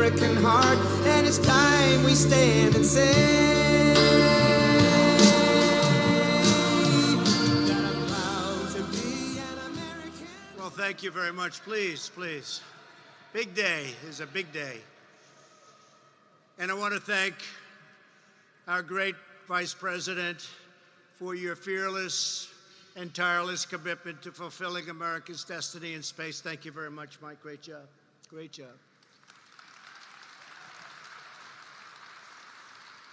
American heart, and it's time we stand and say that I'm proud to be an American. Well, thank you very much. Please, please. Big day is a big day. And I want to thank our great Vice President for your fearless and tireless commitment to fulfilling America's destiny in space. Thank you very much, Mike. Great job. Great job.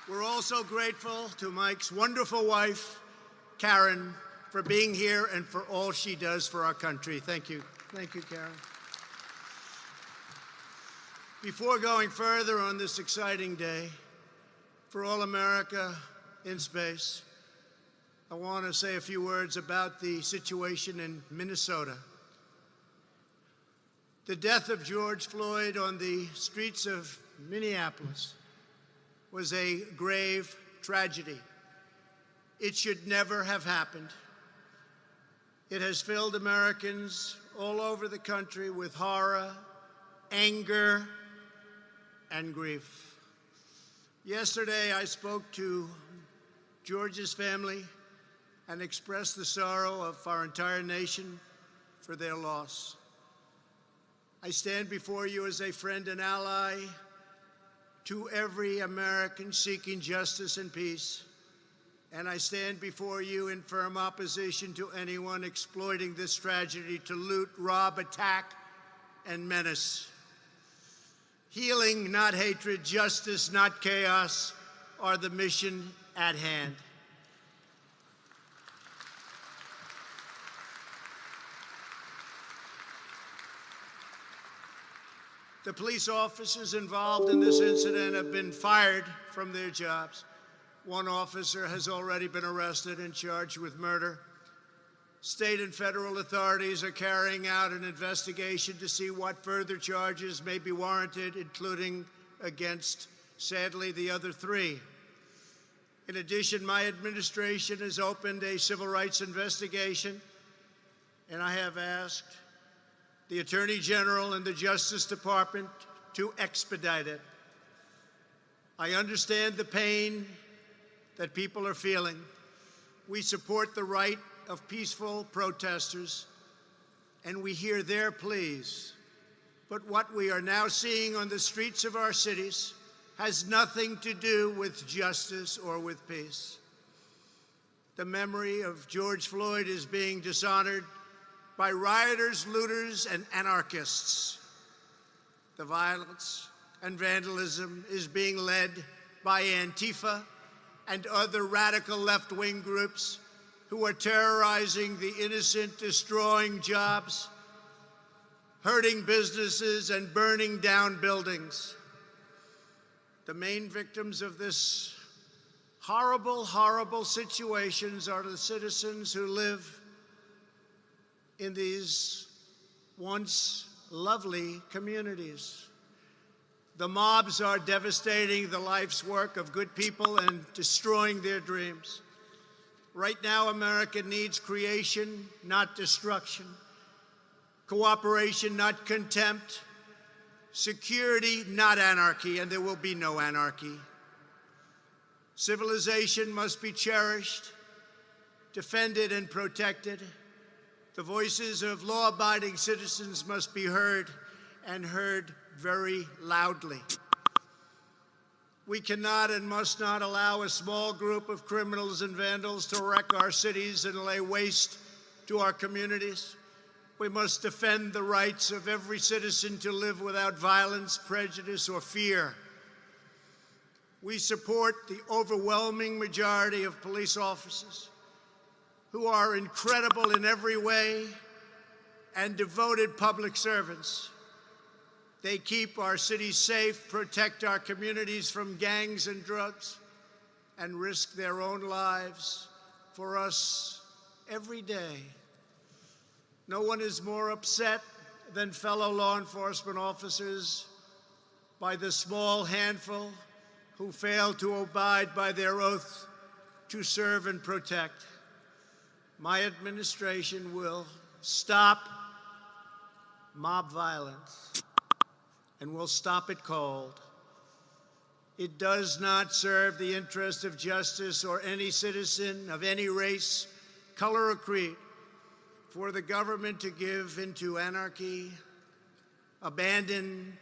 We're also grateful to Mike's wonderful wife, Karen, for being here and for all she does for our country. Thank you. Thank you, Karen. Before going further on this exciting day for all America in space, I want to say a few words about the situation in Minnesota. The death of George Floyd on the streets of Minneapolis was a grave tragedy. It should never have happened. It has filled Americans all over the country with horror, anger, and grief. Yesterday, I spoke to George's family and expressed the sorrow of our entire nation for their loss. I stand before you as a friend and ally to every American seeking justice and peace, and I stand before you in firm opposition to anyone exploiting this tragedy to loot, rob, attack, and menace. Healing, not hatred, justice, not chaos, are the mission at hand. The police officers involved in this incident have been fired from their jobs. One officer has already been arrested and charged with murder. State and federal authorities are carrying out an investigation to see what further charges may be warranted, including against, sadly, the other three. In addition, my administration has opened a civil rights investigation, and I have asked the Attorney General and the Justice Department to expedite it. I understand the pain that people are feeling. We support the right of peaceful protesters, and we hear their pleas. But what we are now seeing on the streets of our cities has nothing to do with justice or with peace. The memory of George Floyd is being dishonored by rioters, looters, and anarchists. The violence and vandalism is being led by Antifa and other radical left-wing groups who are terrorizing the innocent, destroying jobs, hurting businesses, and burning down buildings. The main victims of this horrible, horrible situations are the citizens who live in these once lovely communities. The mobs are devastating the life's work of good people and destroying their dreams. Right now, America needs creation, not destruction. Cooperation, not contempt. Security, not anarchy, and there will be no anarchy. Civilization must be cherished, defended, and protected. The voices of law-abiding citizens must be heard, and heard very loudly. We cannot and must not allow a small group of criminals and vandals to wreck our cities and lay waste to our communities. We must defend the rights of every citizen to live without violence, prejudice, or fear. We support the overwhelming majority of police officers who are incredible in every way and devoted public servants. They keep our cities safe, protect our communities from gangs and drugs, and risk their own lives for us every day. No one is more upset than fellow law enforcement officers by the small handful who fail to abide by their oath to serve and protect. My administration will stop mob violence and we'll stop it cold. It does not serve the interest of justice or any citizen of any race, color, or creed for the government to give into anarchy, abandon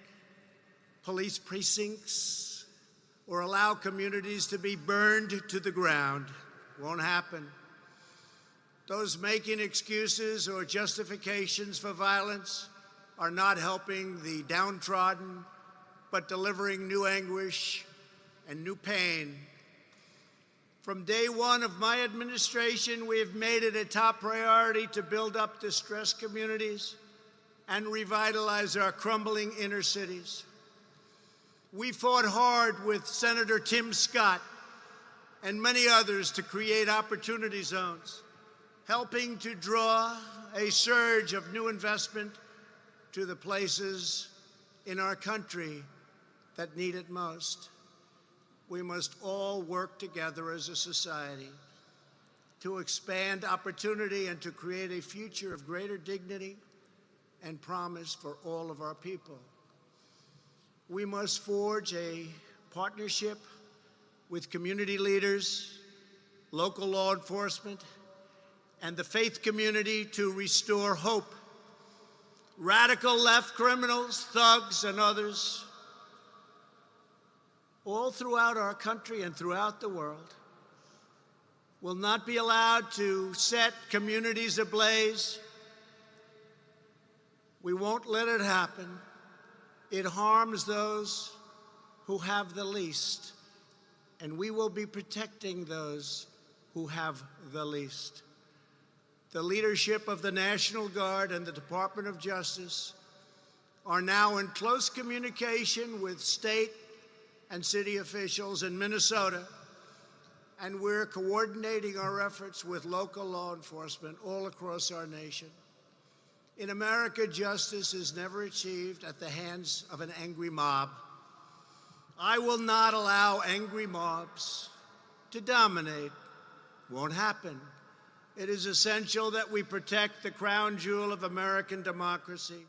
police precincts, or allow communities to be burned to the ground. Won't happen. Those making excuses or justifications for violence are not helping the downtrodden, but delivering new anguish and new pain. From day one of my administration, we have made it a top priority to build up distressed communities and revitalize our crumbling inner cities. We fought hard with Senator Tim Scott and many others to create opportunity zones, helping to draw a surge of new investment to the places in our country that need it most. We must all work together as a society to expand opportunity and to create a future of greater dignity and promise for all of our people. We must forge a partnership with community leaders, local law enforcement, and the faith community to restore hope. Radical left criminals, thugs, and others, all throughout our country and throughout the world, will not be allowed to set communities ablaze. We won't let it happen. It harms those who have the least, and we will be protecting those who have the least. The leadership of the National Guard and the Department of Justice are now in close communication with state and city officials in Minnesota, and we're coordinating our efforts with local law enforcement all across our nation. In America, justice is never achieved at the hands of an angry mob. I will not allow angry mobs to dominate. Won't happen. It is essential that we protect the crown jewel of American democracy.